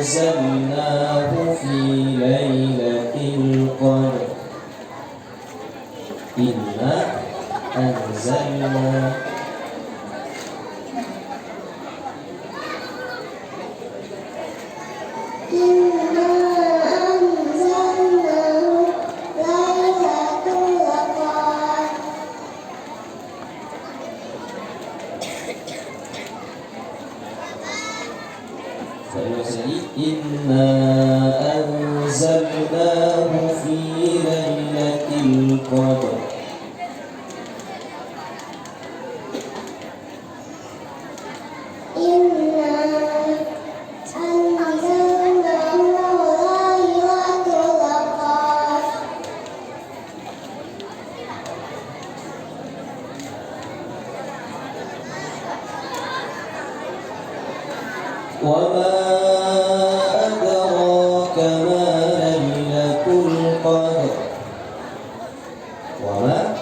أنزلناه في ليلة القدر إنا أنزلنا إنا أنزلناه في ليلة القدر وما أدراك ما ليلة القدر وما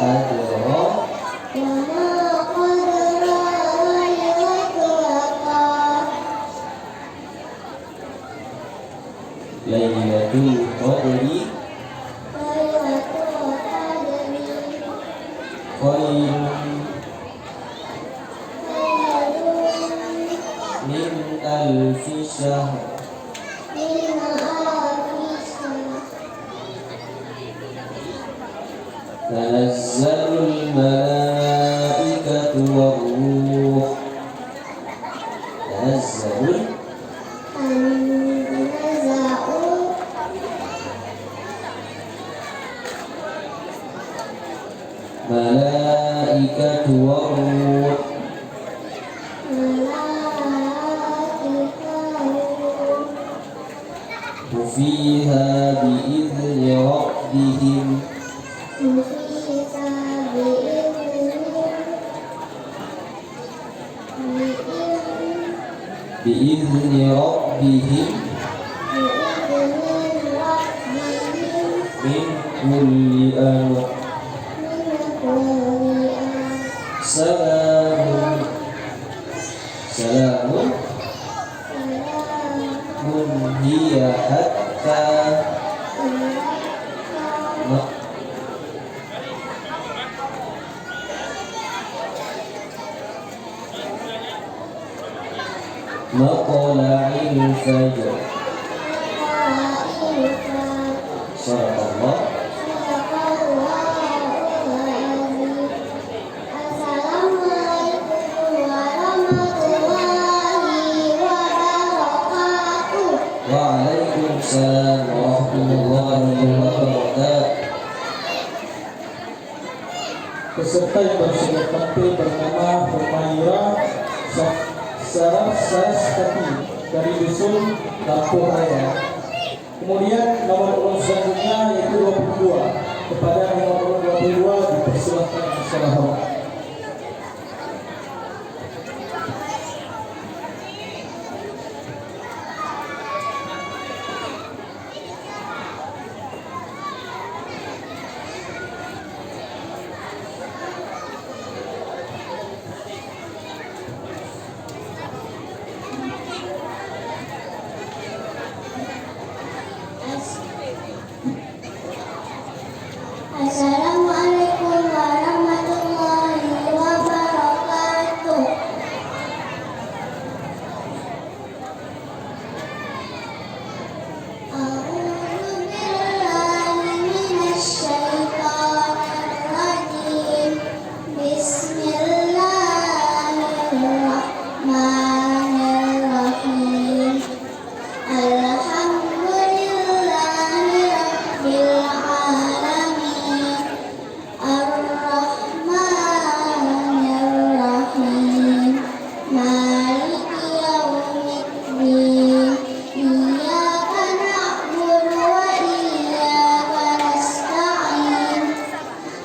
أدراك ليلة القدر خير من ألف شهر تنزل الملائكة والروح تنزل الملائكة والروح وفيها بإذن ربهم بإذن ربهم من كل أمر سلام هي حتى مطلع الفجر صدق الله. Assalamualaikum warahmatullahi wabarakatuh. Waalaikumsalam warahmatullahi wabarakatuh. Peserta yang baru saja tampil bernama Humaira Saraswati dari dusun Lampung Raya. Kemudian nomor urut selanjutnya yaitu 22. Kepada nomor urut 22 dipersilakan secara hormat. Assalamualaikum warahmatullahi wabarakatuh. A'udzu billahi minasy syaithanir rajim. Bismillahirrahmanirrahim. Alhamdulillahi rabbil alamin. Ar-Rahmanir-Rahim. Maliki yaumiddin. Iyyaka na'budu wa iyyaka nasta'in.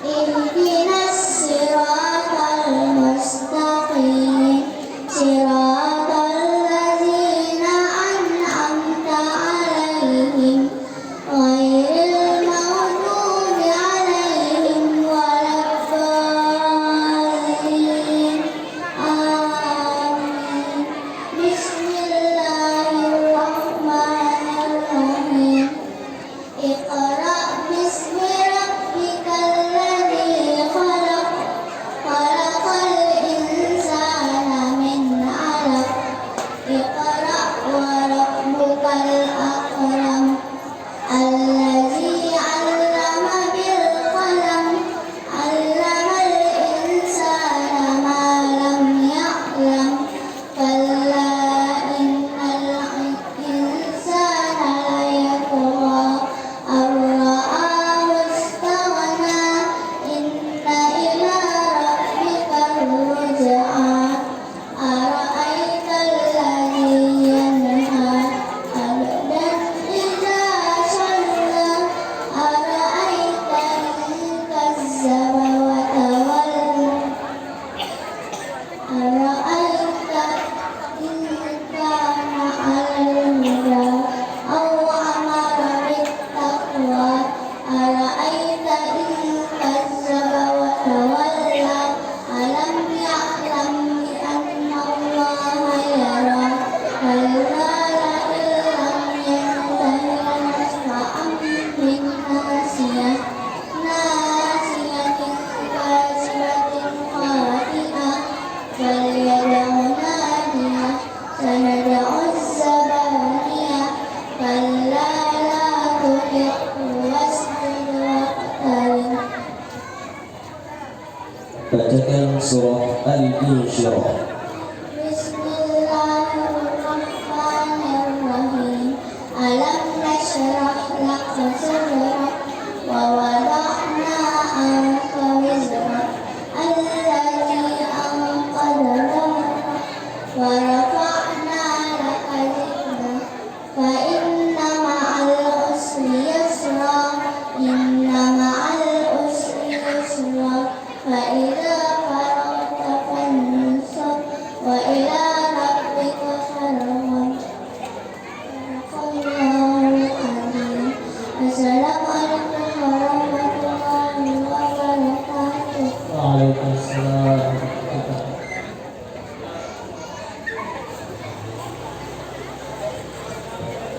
Ihdinas siratal mustaqim. Siratal ladzina an'amta 'alaihim ghairil maghdubi 'alaihim waladdallin. Amin. Bismillahirrahmanirrahim. Iqra bismi rabbikal ladzi khalaq. Khalaqal insana min 'alaq. Iqra wa rabbukal akram. Allazi 'allama bil qalam. 'Allamal insana ma lam ya'lam. Kalla innal insana layatgha ar-ra'ahu istaghna. Inna ila rabbikal ruj'a. Ara'aital ladzi yanha 'abdan idza shalla. Ara'aita in kazzaba wa tawalla. Ara'aita in kana 'alal huda aw amara bittaqwa. Ara'aita in kazzaba wa tawalla. Alam ya'lam bi anna Allaha yara. Kalla la'in lam yantahi lanasfa'an bin nasiyah. Nasiyatin kazibatin khati'ah. Falyad'u nadiyah. Sanad'u zabaniyah. Kalla la tuti'hu wasjud waqtarib. Bacakan surah Al-Insyirah. Bismillahirrahmanirrahim. Alam nashrah laka sadrak wa wada'na anka wizrak allazi anqadha dhahrak wa rafa'na laka dhikrak fa inna ma'al usri yusra. Inna ma'al usri yusra. Fa idza faragta fansab wa ila rabbika farghab. Allahu a'lam. Assalamualaikum warahmatullahi wabarakatuh. Waalaikumsalam.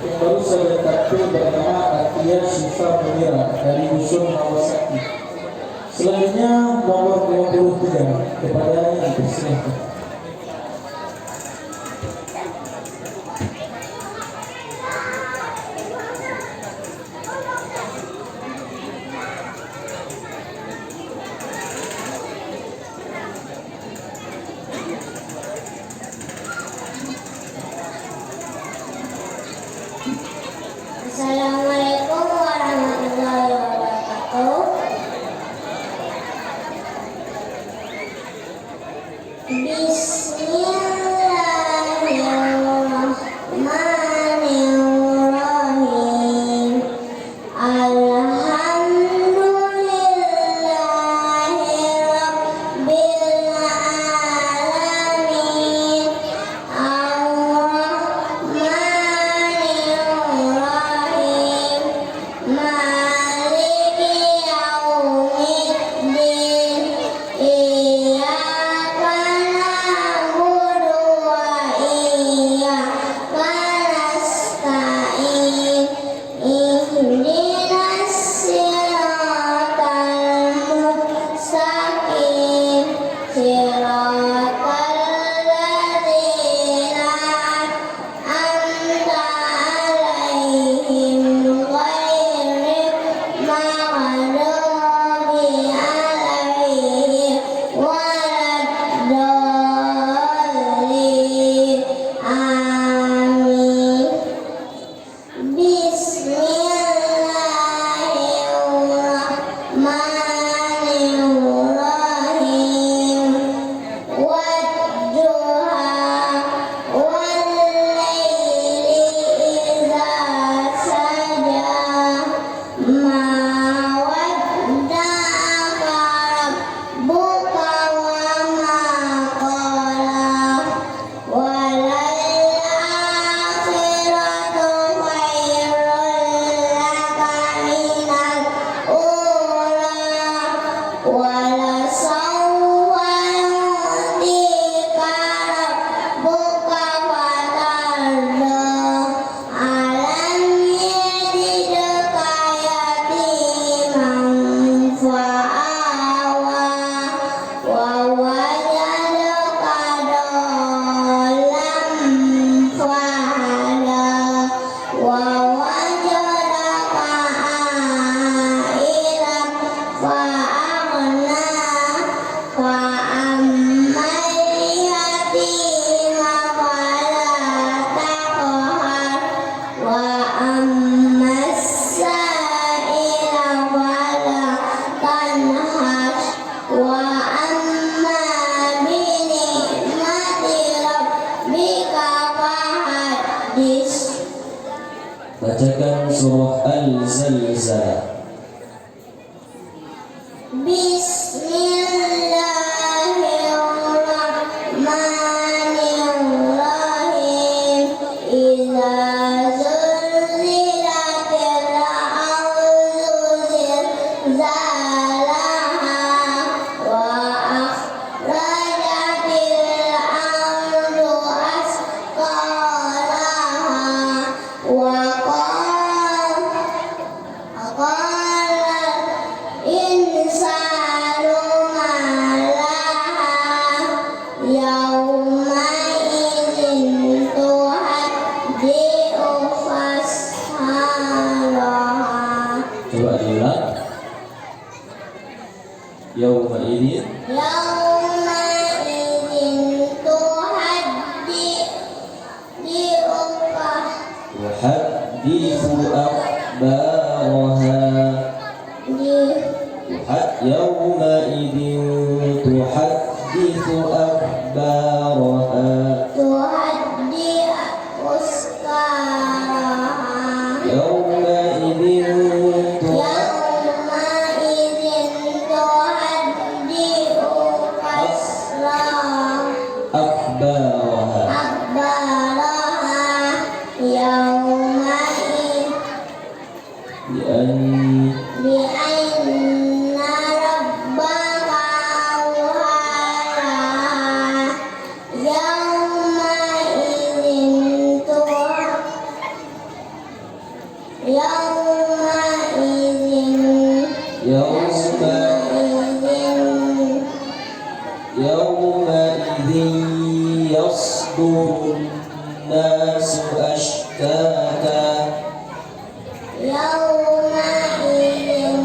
Yang baru saja tampil bernama Atia Syifa Munira dari dusun Mawasaki. Selanjutnya nomor 23. Kepada yang dipersilakan. Assalamualaikum warahmatullahi wabarakatuh. Bismillahirrahmanirrahim. Alhamdulillahirabbil alamin. Ar-Rahmanirrahim. Maliki yaumiddin. Iyyaka na'budu wa iyyaka nasta'in. Ihdinas siratal mustaqim. Siratal ladzina an'amta 'alaihim ghairil maghdubi 'alaihim waladdallin. Amin. Bismillahirrahmanirrahim. Wadduha wal-laili idza saja. Ma wadda'aka rabbuka wa ma qala. Walal-akhiratu khairul laka minal ula. Walasawfa yu'tika rabbuka fatarda. Alam yajidka yatiman fa'awa. Wa wajadaka dhallan fahada. Wa wajadaka 'ailan fa'aghna. Fa ammal yatima fala taqhar. Wa ammas sa'ila fala tanhar. Wa amma bi ni'mati rabbika fahaddits. Bacakan surah Al-Zalzalah. Bismillahirrahmanirrahim. Idza zulzilatil ardu zilzalaha wa akhrajatil ardu asqalaha wa qala insanu ma laha yawma idzin tuhaddi'u fasalaha. Coba diulang. Yauma idzin Yawma idzin tuhaddi'u tuhaddithu akhbaraha. Yauma idzin tuhaddithu akhbaraha. tuhaddi'u uskaraha. Yauma idzin Yawma idzin tuhaddi'u kasraha. akhbaraha. Akhbaraha. Yawma bi'anna rabbaka awhalaha. Yawma idzin yawma idzin Yauma idzin yasdurun nasu ashtata. Yawma idzin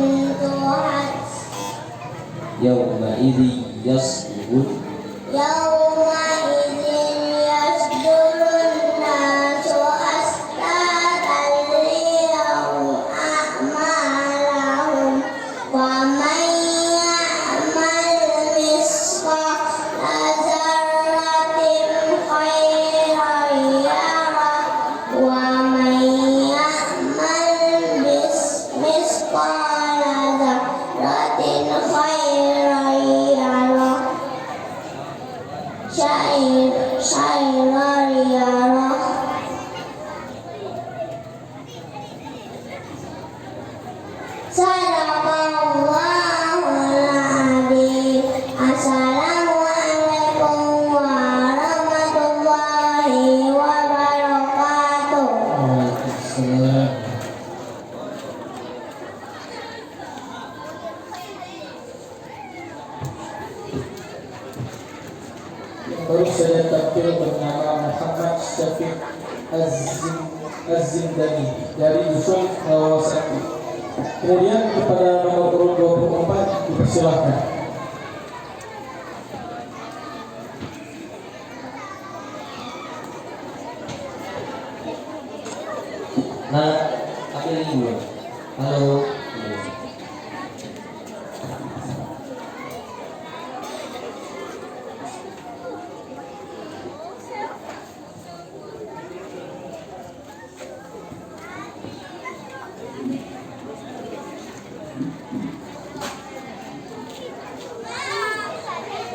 Yauma idzin yasdurun Yawma idzin yasdurun nasu ashtatan liyawmil Az-Zindani dari dusun Rawasati. Kemudian kepada nomor urut 24 dipersilahkan. Nah, ambil ini. Halo.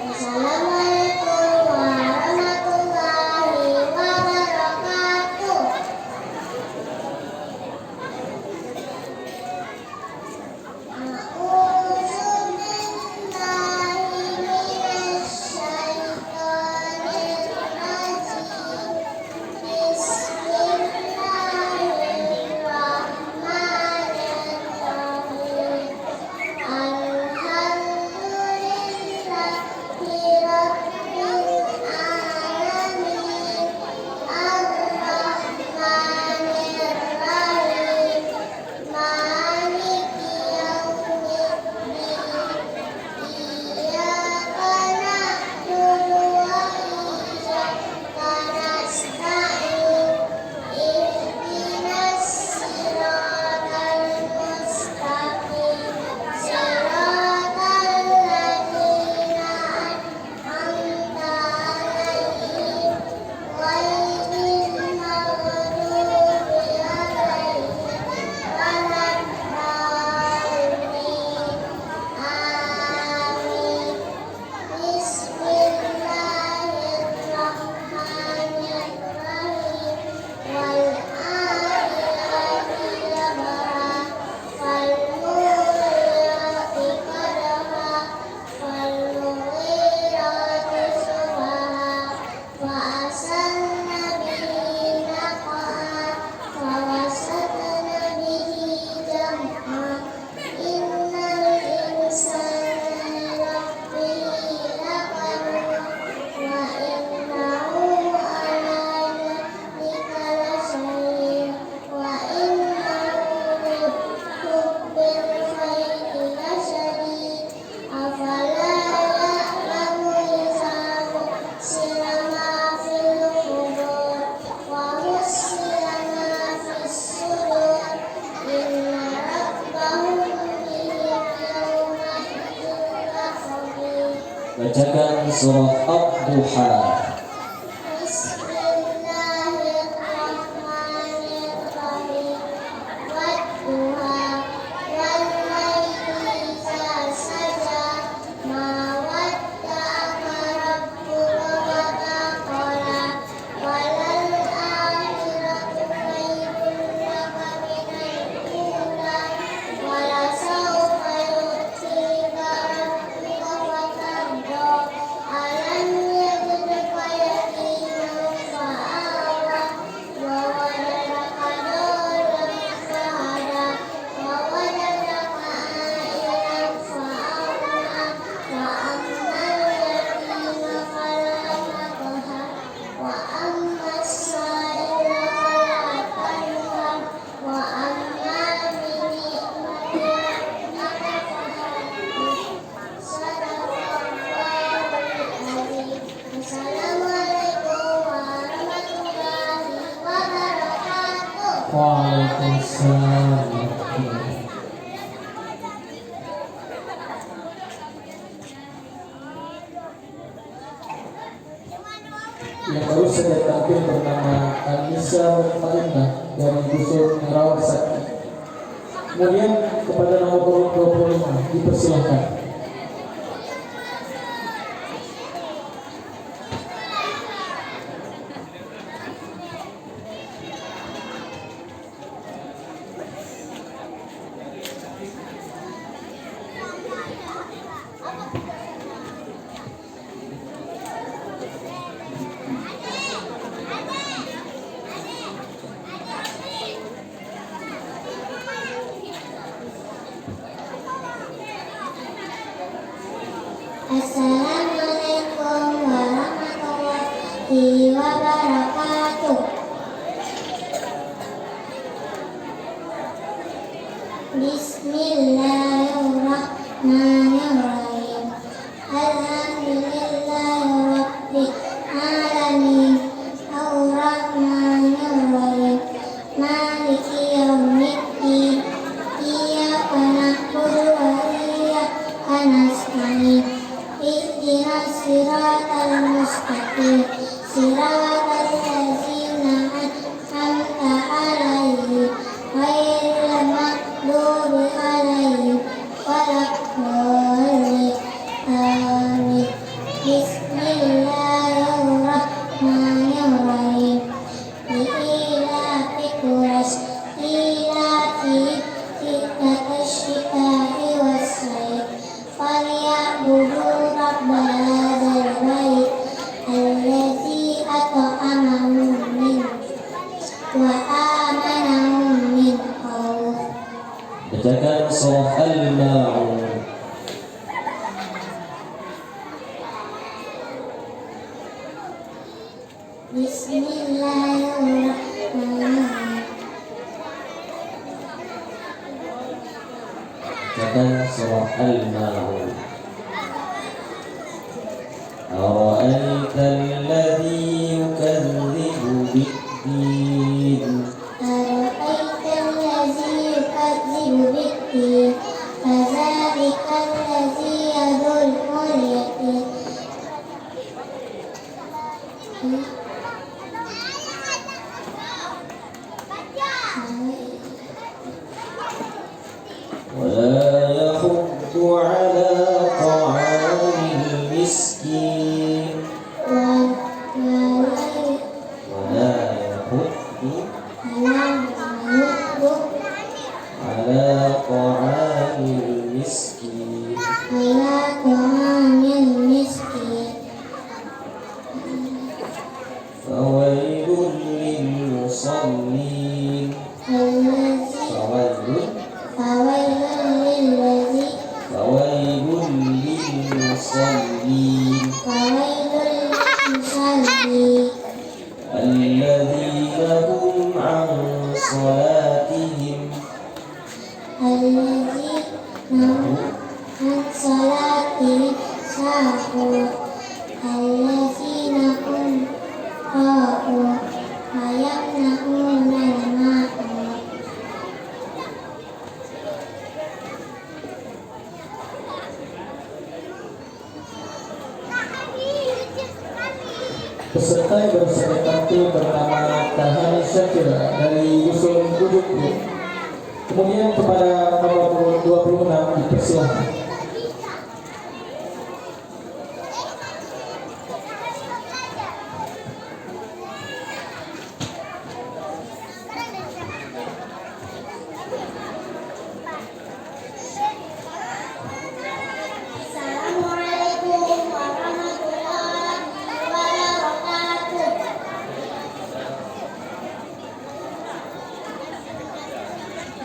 Assalamualaikum warahmatullahi wabarakatuh. Bacakan surah Ad-Duha. Bismillahirrahmanirrahim. Wadduha wallaili idza saja ma wadda'aka rabbuka wa ma qala walal akhiratu khairun laka minal ula wala sawfa yu'tika rabbuka fatarda alam yajidka yatiman fa'awa wa wajadaka dhalan fahada wa wajadaka a'ilan fa'agna wa ammal yatima fala taqhar wa ammas sa'ila fala tanhar wa amma bi ni'mati rabbika fahaddith. Assalamualaikum warahmatullahi wabarakatuh. Waalaikumsalam. Yang baru saja tampil bernama Anissa Fatimah dari dusun Rawasati. Kemudian kepada nomor urut 25 dipersilahkan. Bismillahirrahmanirrahim. Alhamdulillahirabbil alamin. Arrahmanirrahim. Maliki yaumiddin. Iyyaka na'budu wa iyyaka nasta'in. Ihdinas siratal mustaqim. Siratal ladzina an'amta 'alaihim ghairil maghdubi 'alaihim waladdallin. Amin. Bismillahirrahmanirrahim. Li'ilafi Quraisy ilafi asy-syita'i was-sayf falyabudu rabb hadzal bait alladzi at'amahum min wa amanahum min khauf. Bacakan surah Al-Ma'un. Bismillahirrahmanirrahim. Bacakan surah Al-Ma'un. Ara'aita alladhi yukadzibu bid-din. Ara'aital ladzi yukadzibu bid-din fadzalikal ladzi yad'ul yatim. ولا يحض على طعام المسكين. ولا يحض على طعام المسكين. فويل للمصلين. فويل للمصلين الذين هم عن صلاتهم sahun. Allazina hum ra'un wa yamna'una al-ma'un. Peserta yang baru saja tampil bernama Tahani Syakira dari Dusun Gudukku. Kemudian kepada nomor 26 dipersilahkan. Assalamualaikum warahmatullahi wabarakatuh.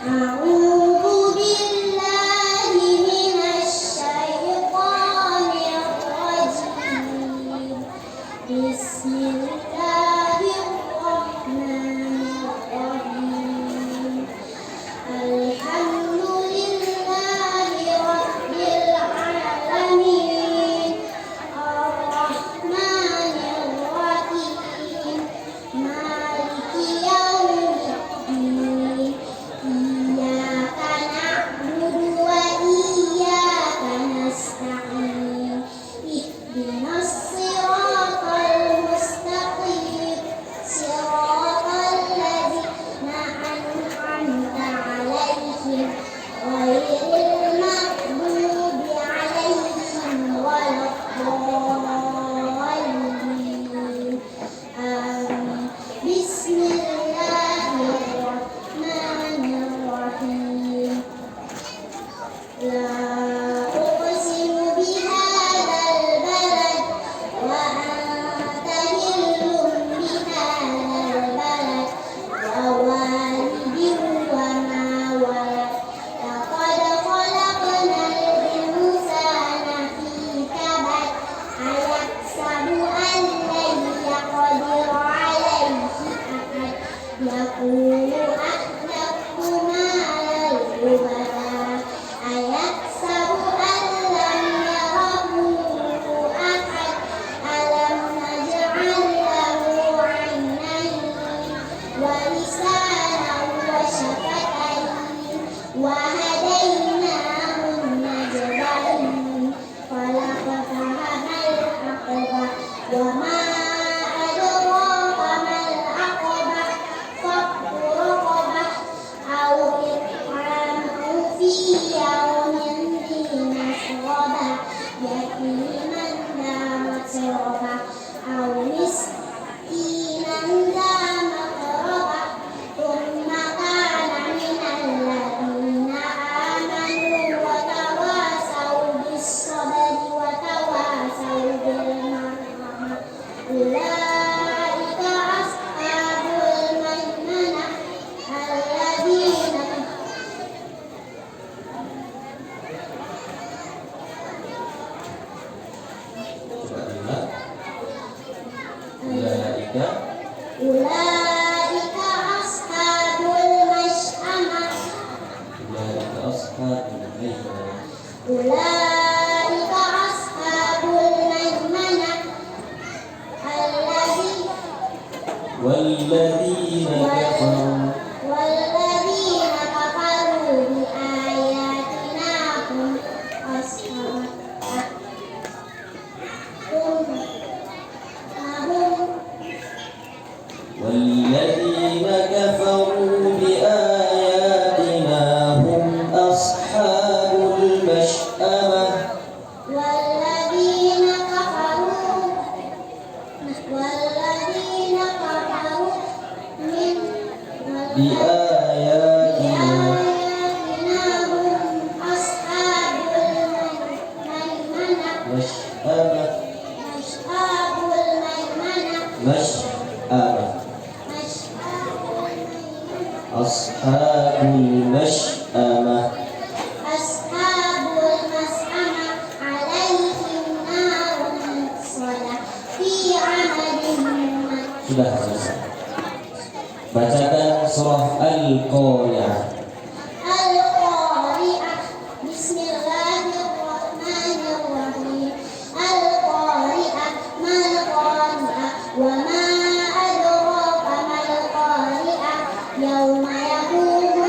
A'udzu billahi minasy syaithanir rajim. Bismillahirrahmanirrahim. Alhamdulillahi rabbil alamin. Arrahmanir rahim. Maliki yaumiddin. Iyyaka na'budu wa iyyaka nasta'in. Ihdinas siratal mustaqim. Siratal ladzina an'amta 'alaihim ghairil maghdubi 'alaihim waladdallin. Amin. Bismillahirrahmanirrahim. La uqsimu bihadzal balad wa anta hillum bihadzal balad wa walidin wa ma walad. Laqad khalaqnal insana fi kabad. Ayahsabu an lan yaqdir 'alaihi ahad. Yaqulu ahlaktu malan lubada. ولسانا وشفتين وهديناه النجدين فلاقتحم العقبة وما أدراك ما العقبة فك رقبة أو إطعام في يوم ذي مسغبة يتيما ذا متربة أو مسكينا ذا متربة ثم كان من الذين آمنوا وتواصوا بالصبر وتواصوا بالمرحمة أولئك أصحاب الميمنة الذين أولئك أصحاب المشأمة أولئك أصحاب الميمنة والذين كفروا بآياتنا هم أصحاب والذين كفروا بآياتنا هم أصحاب المشأمة والذين كفروا من بآياتنا بآياتنا هم أصحاب الميمنة مشأمة أصحاب الميمنة مشأمة أصحاب المشأمة أصحاب المشأمة عليهم نار مؤصدة في عمد ممدد. Sudah selesai. Bacakan surah Al-Qari'ah. القارعة بسم الله الرحمن الرحيم القارعة ما القارعة وما أدراك ما القارعة يوم يكون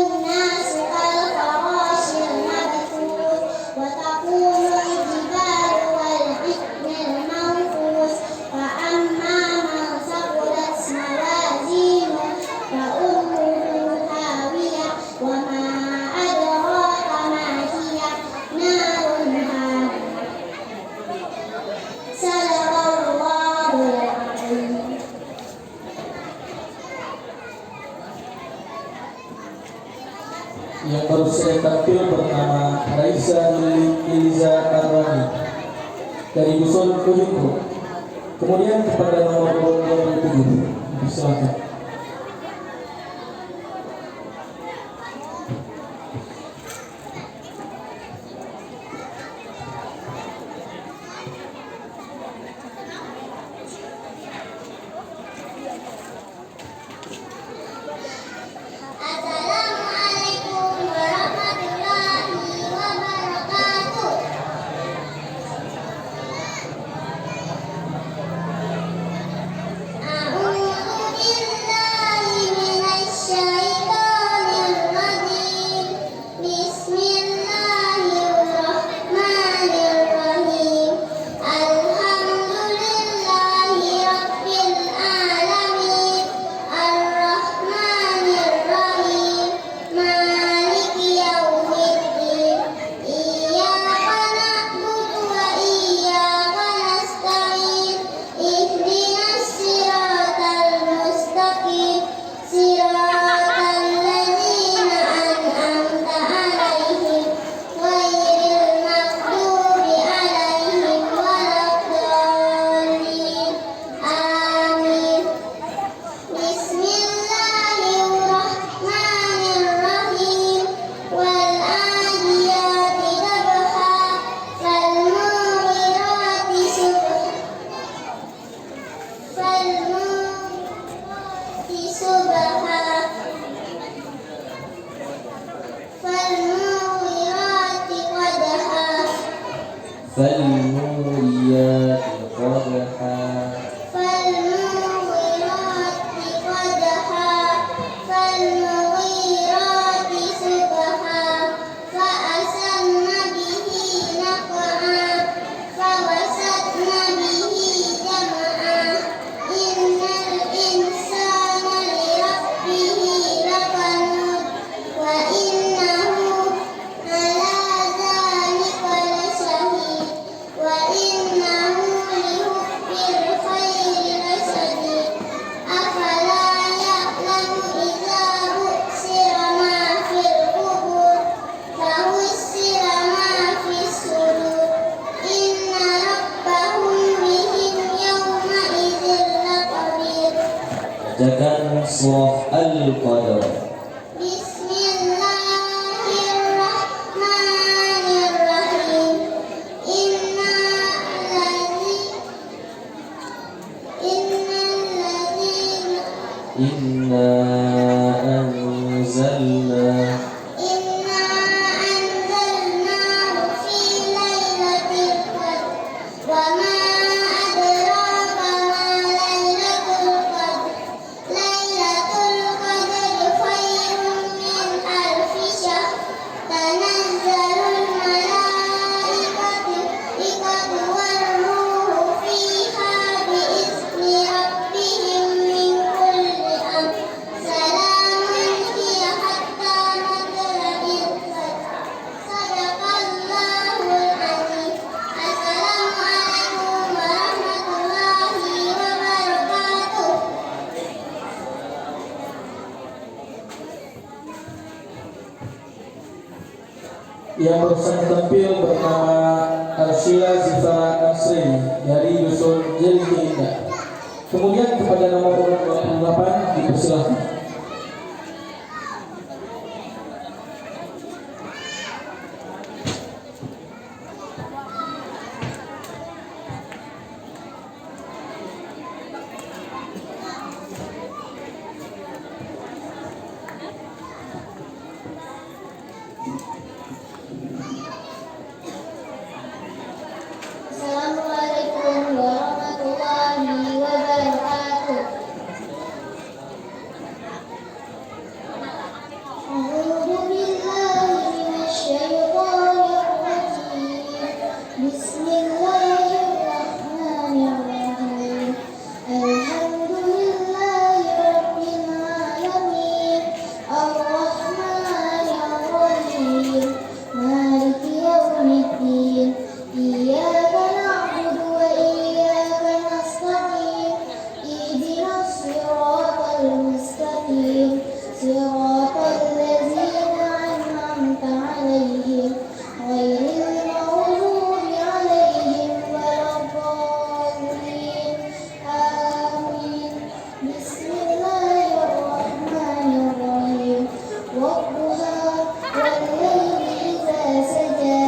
الناس كالفراش المبثوث وتكون الجبال كالعهن المنفوش فأما من ثقلت موازينه فأمه هاوية وما أدراك ما هي نار هامية صدق الله العظيم. Yang baru saya tampil bernama Raisa Iliza Arwani dari Dusun Ujungku. Kemudian kepada nomor 27, silakan. Assalamualaikum warahmatullahi wabarakatuh. فالموريات قدحا فالمغيرات قدحا فالمغيرات صبحا فأثرن به نقعا فوسطن به جمعا إن الإنسان لربه لكنود وإنه على ذلك لشهيد وإنه لحب الخير لشديد أفلا يعلم إذا بؤسر ما في القبور فهسر ما في الصدور إن ربهم بهم يومئذ لخبير. Bacakan surah Al-Qadar. Bismillahirrahmanirrahim. Inna anzalna Inna anzalnahu fi lailatul qadr wa ma adraka ma lailatul qadr lailatul qadri khairun min alfi syahr tanazzalul malaikatu war ruhu fiha biizni rabbihim min kulli amr salamun hiya hatta matla'il fajr. Sadaqallahul azim. Assalamualaikum warahmatullahi wabarakatuh. Yang barusan tampil bernama Arsyila Zifa Asri dari Dusun Jeliti Indah. Kemudian kepada nomor urut 28 dipersilakan. Assalamualaikum warahmatullahi wabarakatuh. A'udzu billahi minasyaitonir rajim. Bismillahirrahmanirrahim. Alhamdulillahi rabbil alamin. Arrahmanir rahim. Maliki yaumiddin. Iyyaka na'budu wa iyyaka nasta'in. Ihdinas siratal mustaqim. Siratal ladzina an'amta 'alaihim ghairil maghdubi 'alaihim waladdallin. Amin. Bismillahirrahmanirrahim. Wadduha wal-laili idza saja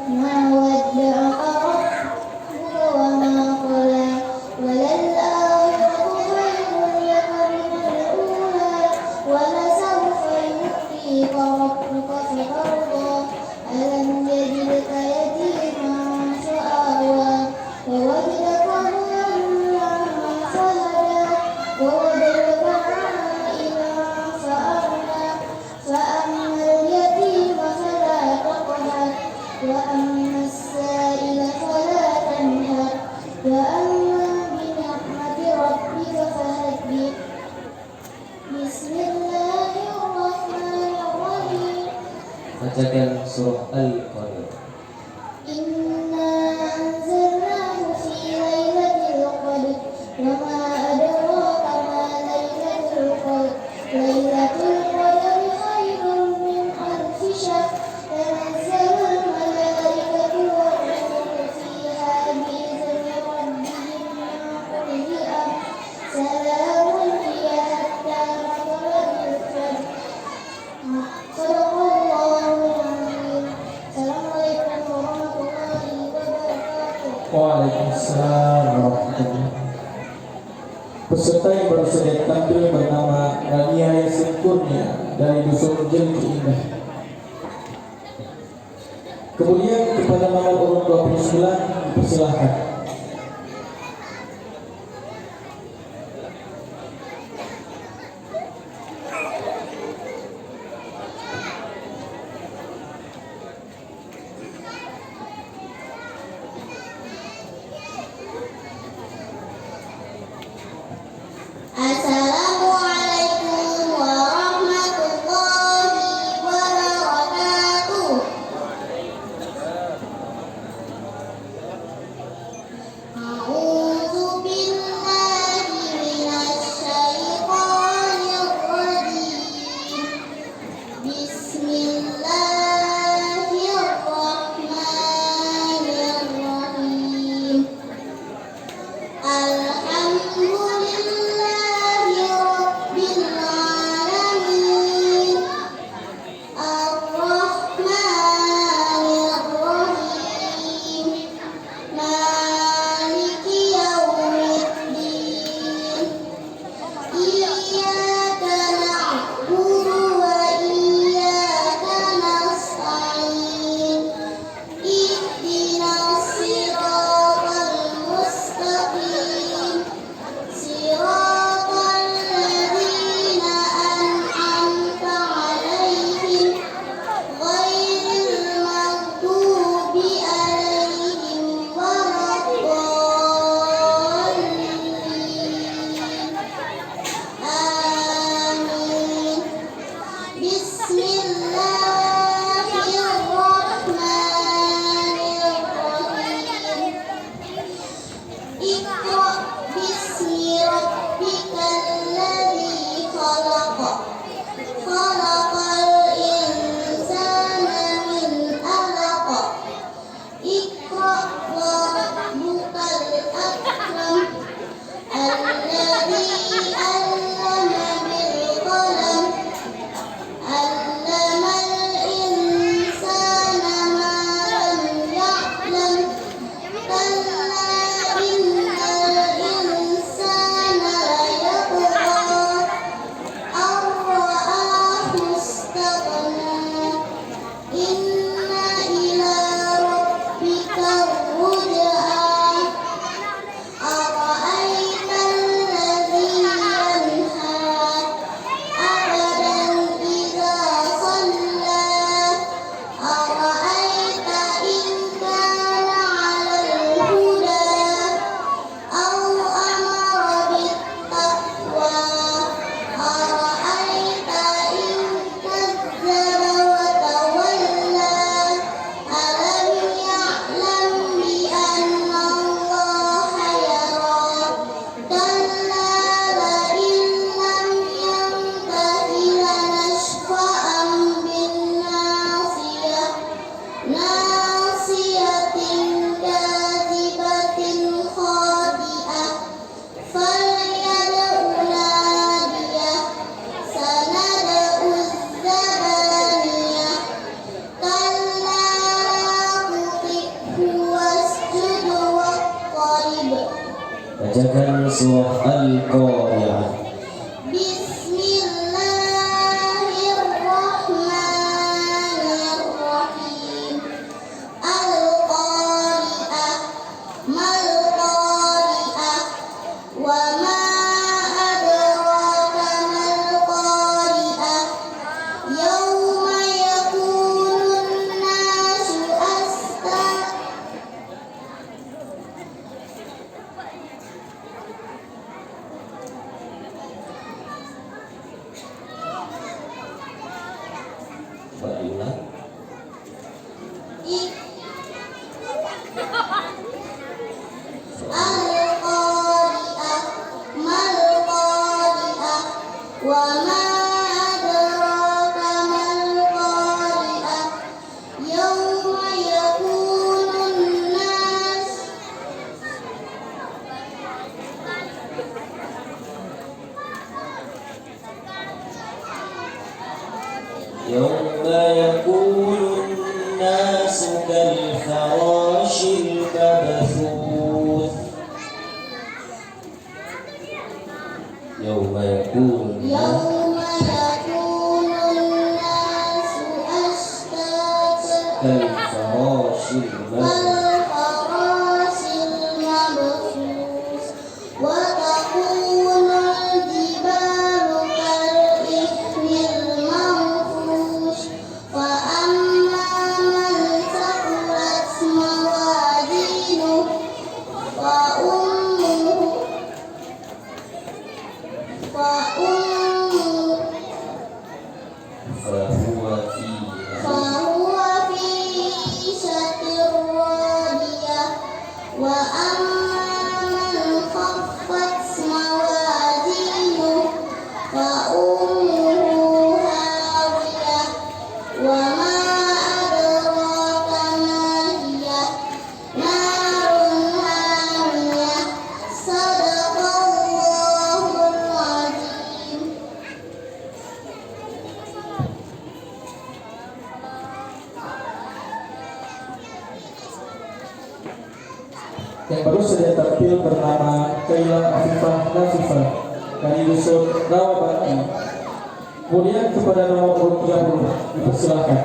ma wadda'aka rabbuka wa ma qala walal-akhiratu khairun laka minal ula wa lasawfa yu'tika rabbuka fatarda alam yajidka yatiman fa'awa wa wajadaka dhallan fahada wa wajadaka 'a'ilan fa'aghnā fa'ammal yatima fala taqhar wa ammas sa'ila fala tanhar wa amma bi ni'mati rabbika fahaddith. Bismillahirrahmanirrahim. Bacakan surah Al-Qadar. Inna anzalnahu fi lailatul qadr wa ma adraka ma lailatul qadr lailatul qadri khairun min alfi syahr tanazzalul malaikatu war ruhu fiha bi'izni rabbihim min kulli amr salamun hiya hatta matla'il fajr. Sadaqallahul azim. Assalamualaikum warahmatullahi wabarakatuh. Waalaikumsalam warahmatullahi wabarakatuh. Peserta yang baru saja tampil bernama Rania Yasin Kurnia dari Dusun Jeliti Indah. Kemudian kepada nomor urut 29 dipersilahkan. كلا لئن لم ينته لنشفعا بالناصية ناصية كاذبة خاطئة فليدع ناديه سندع الزبانية كلا لا تطعه واسجد واقترب. Bacakan surah Al-Qari'ah. Bismillahirrahmanirrahim. Al-Qari'ah mal Qari'ah wa ma adraka mal Qari'ah yauma yakunun nasu Barulah. Al-Qari'ah mal Qari'ah wa ma adraka mal Qari'ah yauma yakunun nas Yawma yakunun nasu kal farashil mabthuth. Yawma yakunun yauma yakunun nasu ashtata kal farashil mabthuth. kal-farasil mabthus wa takunul jibalu kal-ihnil manfush fa amma man thaqulat mawazinuhu fa ummuhu Fahuwa fiha فهو في عيشة راضية وأما من خفت موازينه فأمه هاوية وما أدراك ما هي نار حامية صدق الله العظيم. Yang baru saja tampil bernama Kailan Afifah Nafifah dari dusun Rawabati. Kemudian kepada nomor urut 30 dipersilakan.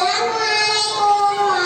Assalamualaikum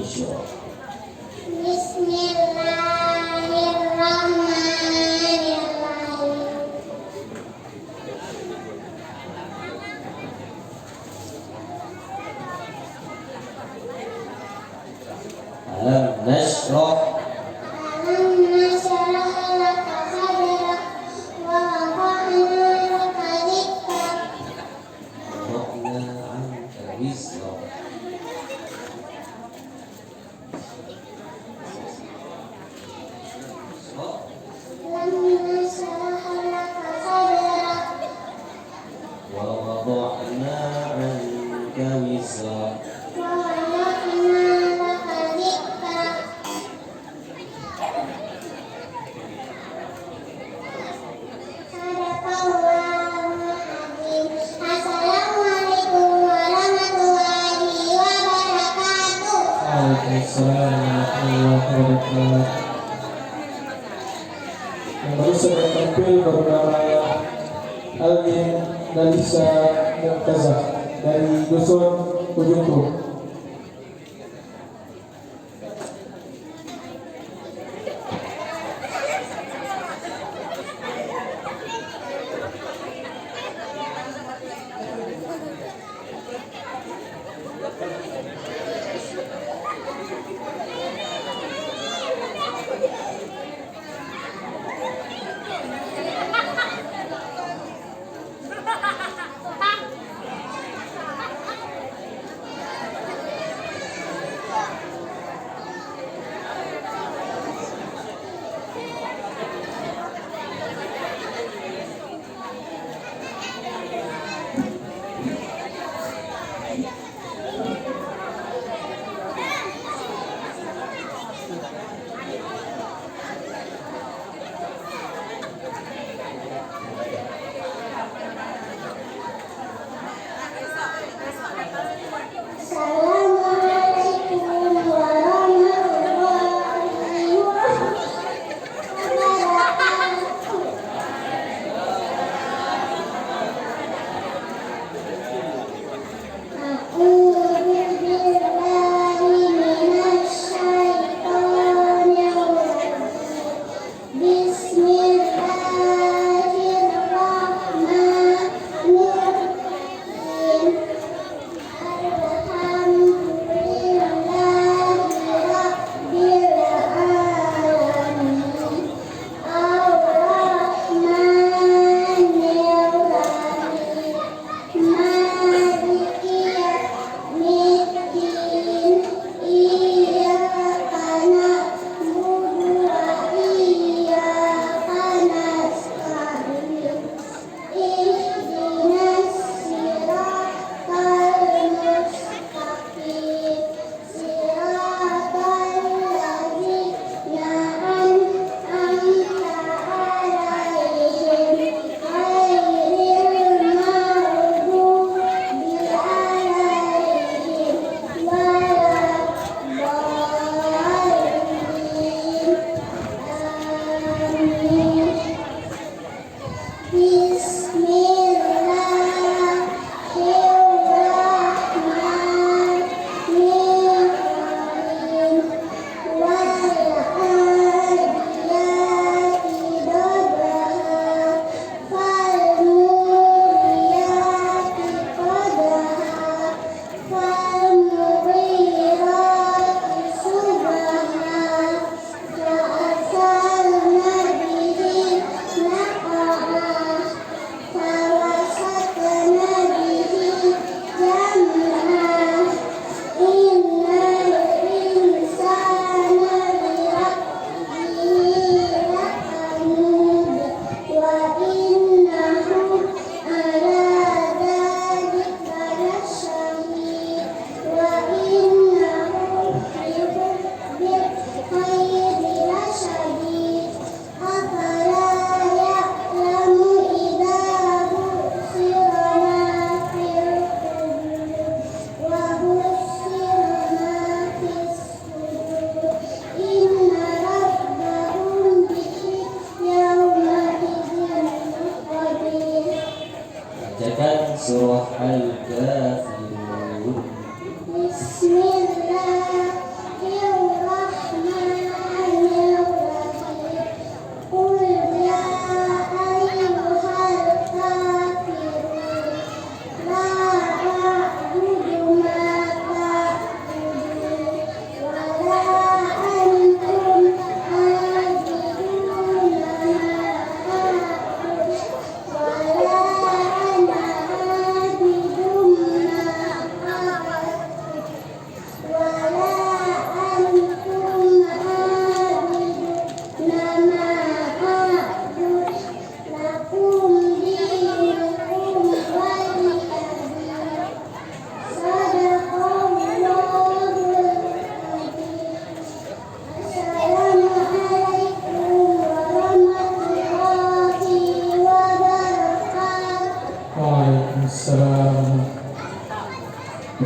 Syura. Bismillahirrahmanirrahim. Alam nashrah Alam nashrah laka sadrak wa wada'na laka dhikrak. wada'na 'anka wizrak. Alam nashrah laka sadrak Wa wada'na 'anka wizrak. wa wada'na laka dhikrak. Sadaqallahul azim. Assalamualaikum warahmatullahi wabarakatuh. Waalaikumsalam warahmatullahi wabarakatuh. Yang baru saja tampil bernama Alvin Dalisa Murtaza dari Dusun Ujung Truk.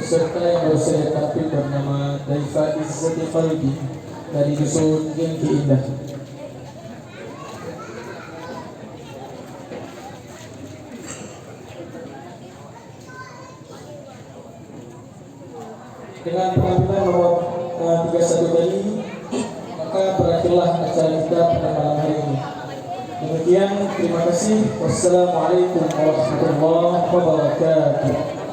peserta yang baru saja tampil bernama Daifa Izzati Qalbi dari dusun Gengki Indah. Dengan penampilan nomor 31 tadi, maka berakhirlah acara kita pada malam hari ini. Demikian, terima kasih. Wassalamualaikum warahmatullahi wabarakatuh.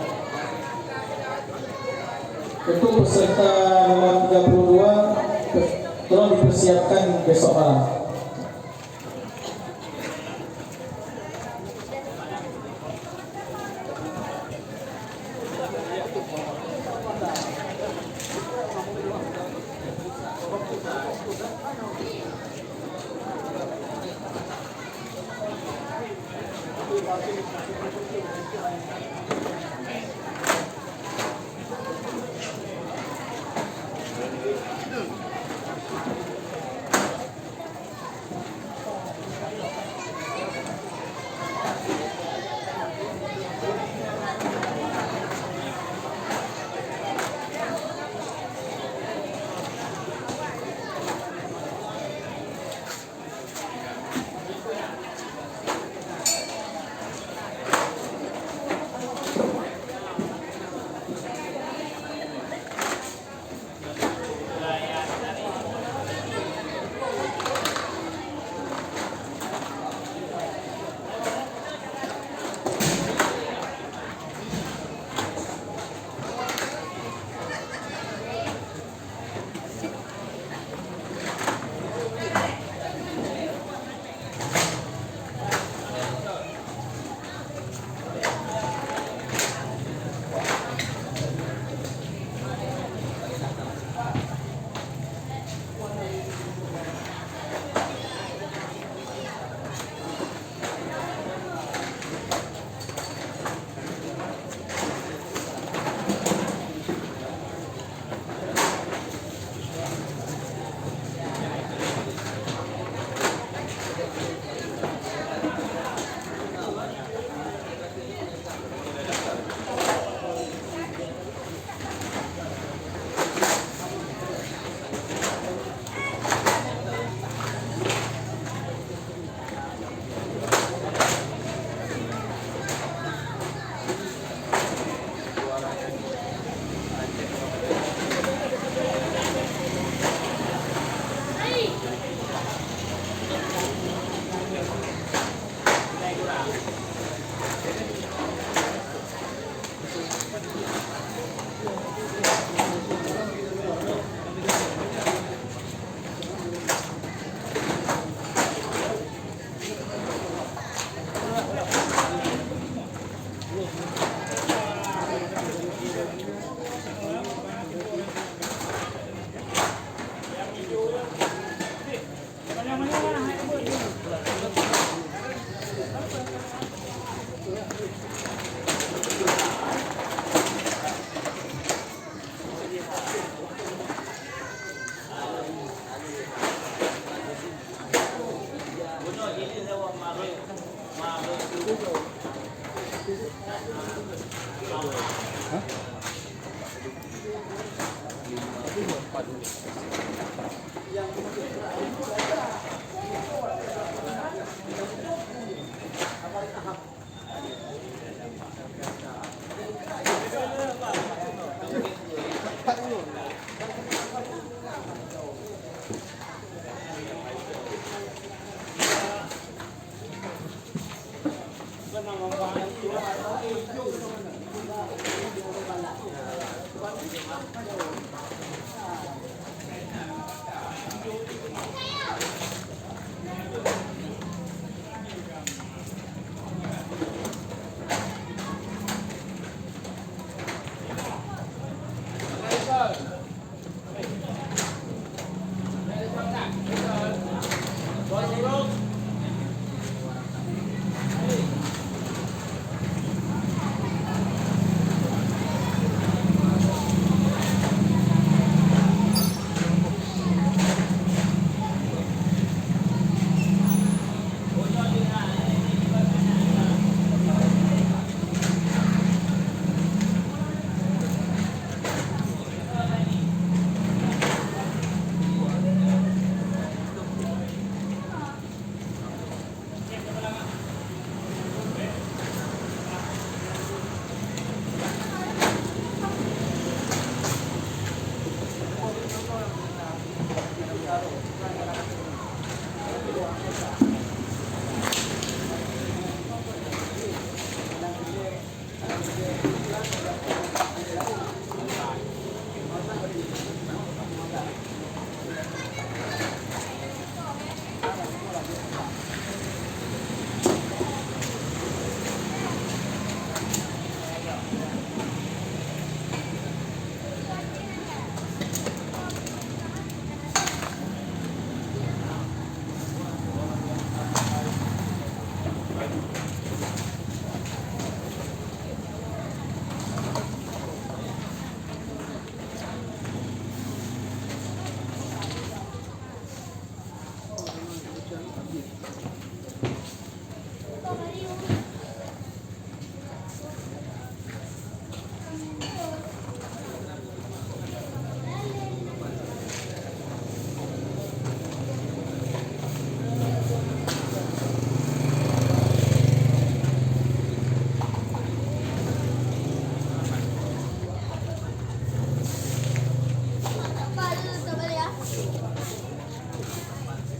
Untuk peserta nomor 32, tolong dipersiapkan besok malam.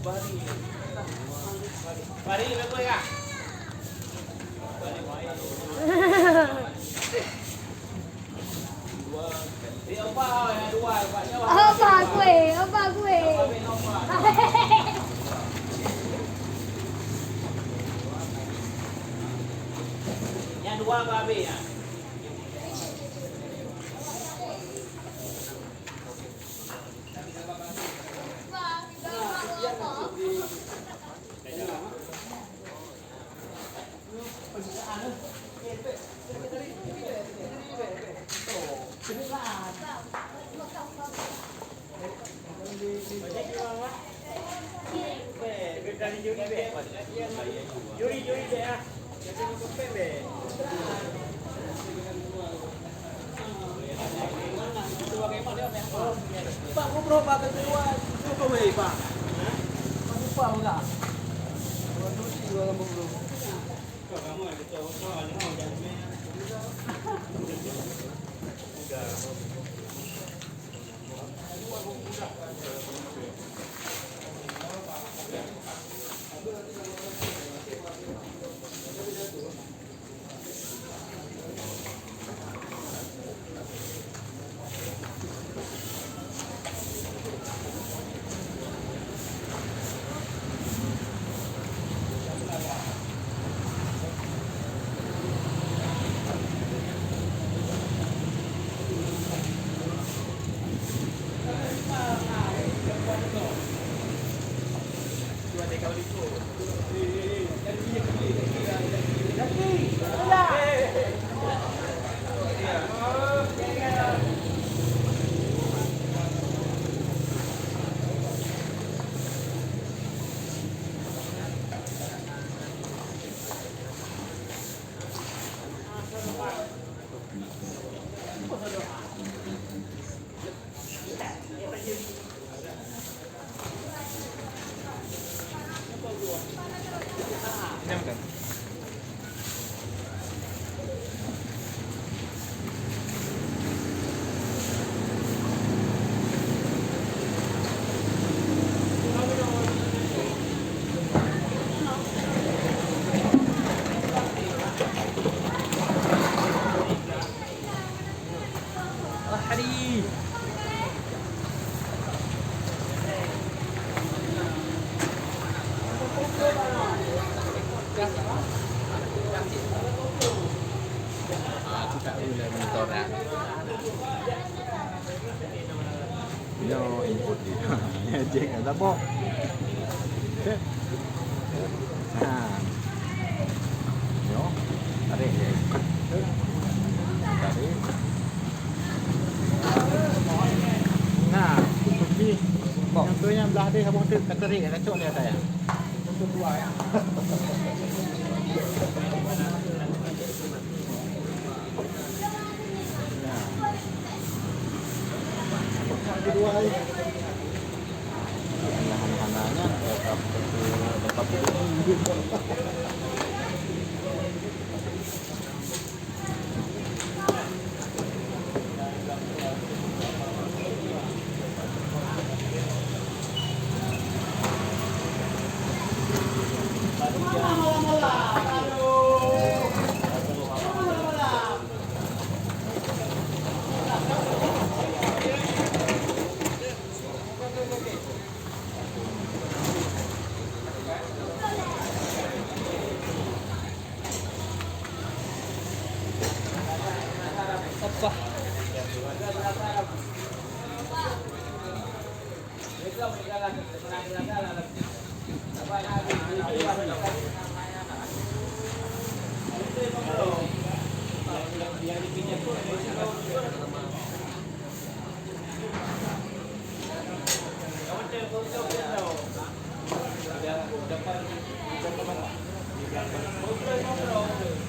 Opa gue. Yang dua babe ya. Juri be ah. Pak, mau berapa kedua? Coba weh, Pak. Lupa enggak? Kamu ada tahu Tak boleh mentor dah. Yo input dia. Jeng ada apa? Nah. Yo, tarik je. Tarik. Nah, kunci. Yang tu yang belah dia abang tu tarik kacok dia atas ya. Itu dua ya. Kedua ini lahan-lahannya tetap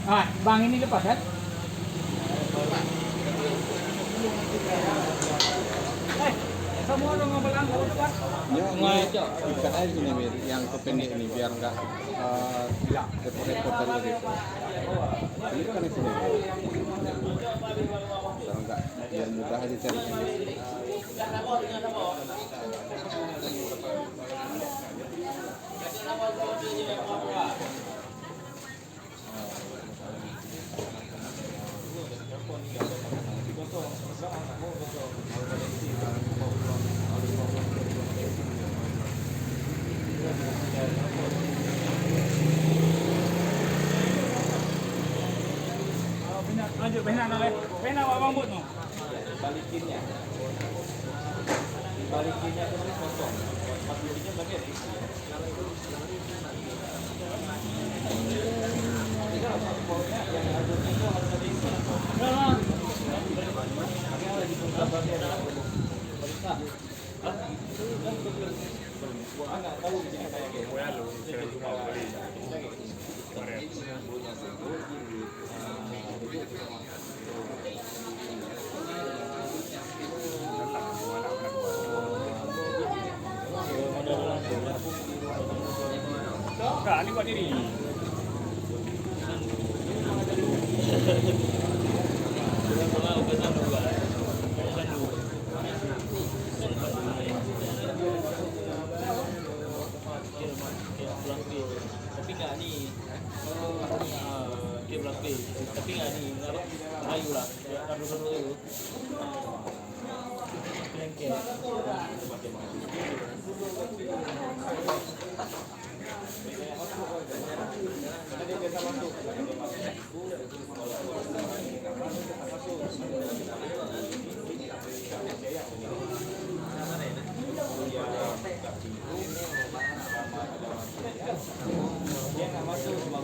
Ah, bang ini lepas kan? Semua dong ngobrol depan. Ya, ikat aja gini Mir, yang kependek ini biar enggak repot-repot tadi gitu. Ini kan itu nih. Biar enggak, biar mudah aja cari. Lanjut, benar noleh. Benar Pak Mahmud no. Balikinnya. Balikinnya itu kosong. Pas balikinnya bagian isi. Tinggal satu bolnya yang harusnya itu harus ada isi. Makanya lagi tunggu bagian. Periksa. Gua nggak tahu di sini kayak gitu. Gua lu saya cuma beli. Punya sendiri. Enggak, ini buat diri. Tapi nggak nih, dia bilang B, tapi nggak nih, Melayu lah, kado-kado itu. Lengket. Dia nggak masuk cuma